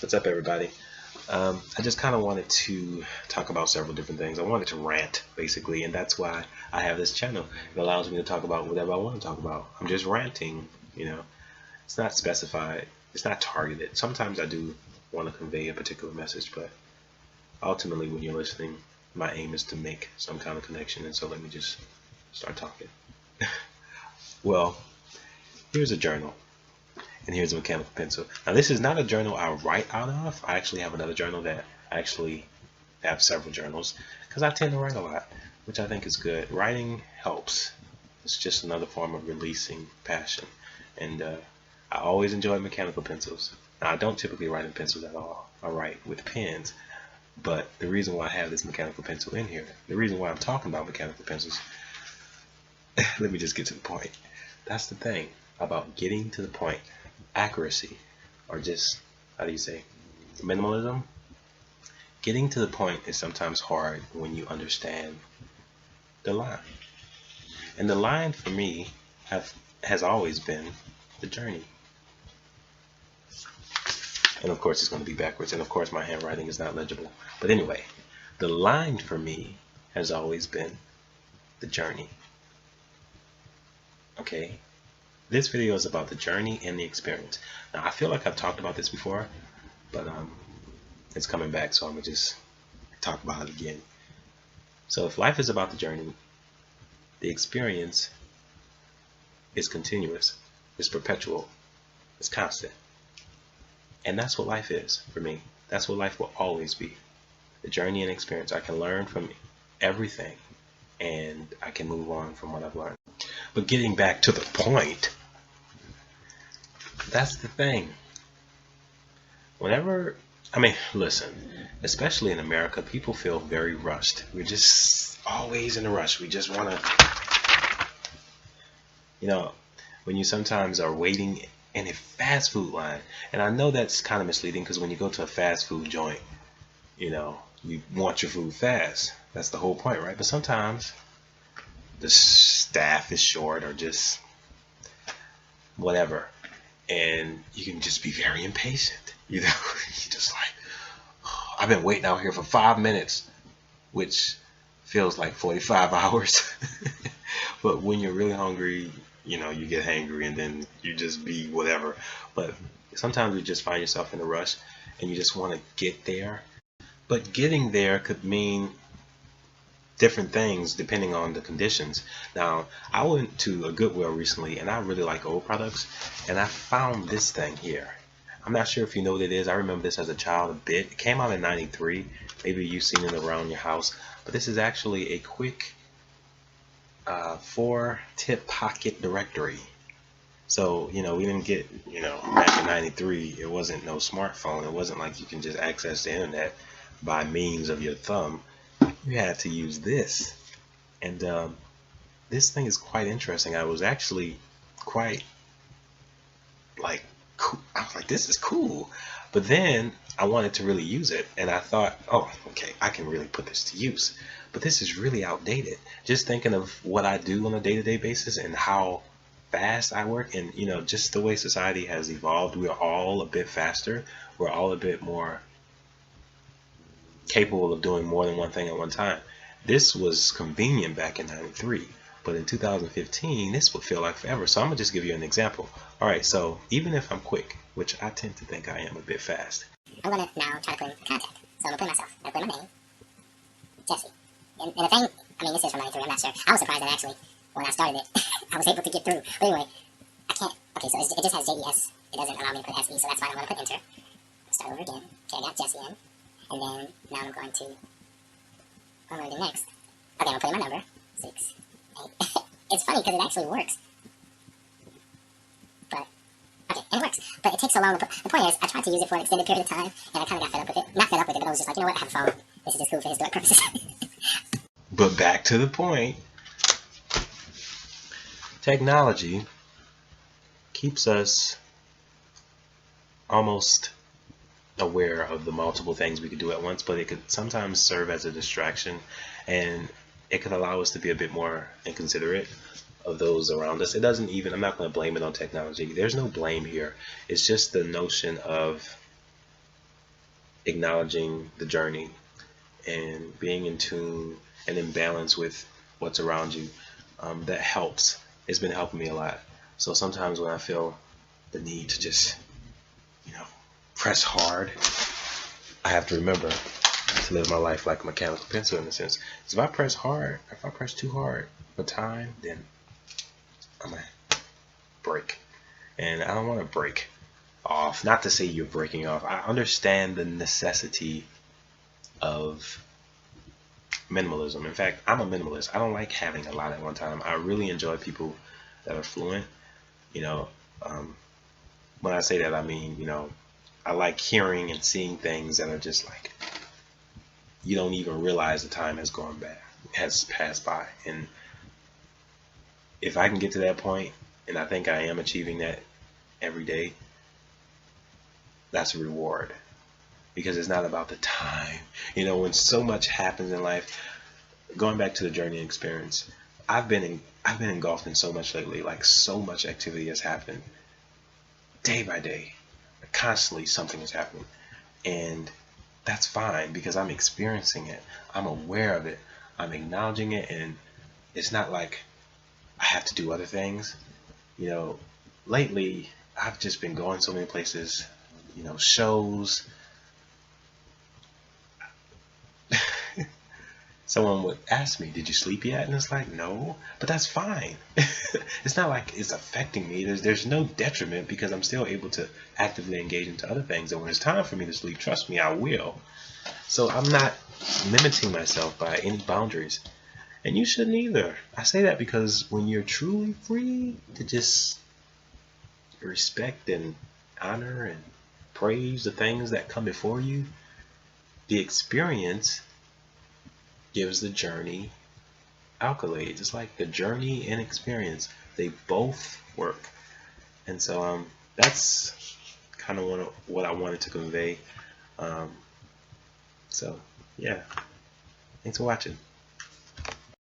What's up, everybody? I just kind of wanted to talk about several different things. I wanted to rant, basically, and that's why I have this channel. It allows me to talk about whatever I want to talk about. I'm just ranting, It's not specified. It's not targeted. Sometimes I do want to convey a particular message, but ultimately, when you're listening, my aim is to make some kind of connection, and so let me just start talking. Well, here's a journal. And here's a mechanical pencil. Now, this is not a journal I write out of. I actually have another journal that I actually have several journals because I tend to write a lot, which I think is good. Writing helps. It's just another form of releasing passion. And I always enjoy mechanical pencils. Now, I don't typically write in pencils at all. I write with pens. But the reason why I have this mechanical pencil in here, the reason why I'm talking about mechanical pencils, let me just get to the point. That's the thing about getting to the point. Accuracy, or just, how do you say, minimalism. Getting to the point is sometimes hard when you understand the line. And the line for me has always been the journey. And of course it's going to be backwards, and of course my handwriting is not legible. But anyway, the line for me has always been the journey. Okay? This video is about the journey and the experience. Now, I feel like I've talked about this before, but it's coming back, so I'm going to just talk about it again. So if life is about the journey, the experience is continuous, it's perpetual, it's constant. And that's what life is for me. That's what life will always be. The journey and experience. I can learn from everything, and I can move on from what I've learned. But getting back to the point, that's the thing. Listen, especially in America, people feel very rushed. We're just always in a rush. We just want to, when you sometimes are waiting in a fast food line, and I know that's kind of misleading because when you go to a fast food joint, you want your food fast. That's the whole point, right? But sometimes the staff is short or just whatever. And you can just be very impatient. You're just like, oh, I've been waiting out here for 5 minutes, which feels like 45 hours. But when you're really hungry, you get hangry and then you just be whatever. But sometimes you just find yourself in a rush and you just want to get there. But getting there could mean different things depending on the conditions. Now, I went to a Goodwill recently, and I really like old products, and I found this thing here. I'm not sure if you know what it is. I remember this as a child a bit. It came out in '93. Maybe you've seen it around your house, but this is actually a quick 4-tip pocket directory. So, we didn't get, back in '93, it wasn't no smartphone. It wasn't like you can just access the internet by means of your thumb. You had to use this, and this thing is quite interesting. I was actually quite cool. I was like, this is cool. But then I wanted to really use it, and I thought, oh, okay, I can really put this to use. But this is really outdated. Just thinking of what I do on a day-to-day basis and how fast I work, and just the way society has evolved, we're all a bit faster. We're all a bit more capable of doing more than one thing at one time. This was convenient back in '93, but in 2015 this would feel like forever. So I'm gonna just give you an example. Alright, so even if I'm quick, which I tend to think I am a bit fast, I'm gonna now try to put in contact. So I'm gonna put myself, I'm gonna put my name, Jesse. And the thing, this is from '93, I'm not sure. I was surprised that actually, when I started it, I was able to get through. But anyway, I can't, okay, so it just has JES. It doesn't allow me to put SE, so that's fine. I'm gonna put enter. Start over again. Okay, I got Jesse in. And then now I'm going to do next. Okay, I'm gonna put in my number. 6, 8. It's funny because it actually works. But okay, and it works. But it takes so long to put. The point is, I tried to use it for an extended period of time, and I kind of got fed up with it. Not fed up with it, but I was just like, you know what? I have a phone. This is just cool for historic purposes. But back to the point. Technology keeps us almost aware of the multiple things we could do at once, but it could sometimes serve as a distraction, and it could allow us to be a bit more inconsiderate of those around us. It doesn't even, I'm not going to blame it on technology. There's no blame here. It's just the notion of acknowledging the journey and being in tune and in balance with what's around you, that helps. It's been helping me a lot. So sometimes when I feel the need to just, press hard, I have to remember to live my life like a mechanical pencil in a sense. So if I press too hard for time, then I'm gonna break. And I don't want to break off. Not to say you're breaking off. I understand the necessity of minimalism. In fact, I'm a minimalist. I don't like having a lot at one time. I really enjoy people that are fluent. You know, when I say that, I mean, I like hearing and seeing things that are just like you don't even realize the time has passed by. And if I can get to that point, and I think I am achieving that every day, that's a reward, because it's not about the time. When so much happens in life, going back to the journey experience, I've been engulfed in so much lately. Like, so much activity has happened day by day. Constantly something is happening, and that's fine because I'm experiencing it. I'm aware of it. I'm acknowledging it, and it's not like I have to do other things. Lately I've just been going so many places, shows. Someone would ask me, did you sleep yet? And it's like, no, but that's fine. It's not like it's affecting me. There's no detriment because I'm still able to actively engage into other things. And when it's time for me to sleep, trust me, I will. So I'm not limiting myself by any boundaries. And you shouldn't either. I say that because when you're truly free to just respect and honor and praise the things that come before you, the experience gives the journey accolades. It's like the journey and experience, they both work. And so that's kind of what I wanted to convey. So yeah, thanks for watching.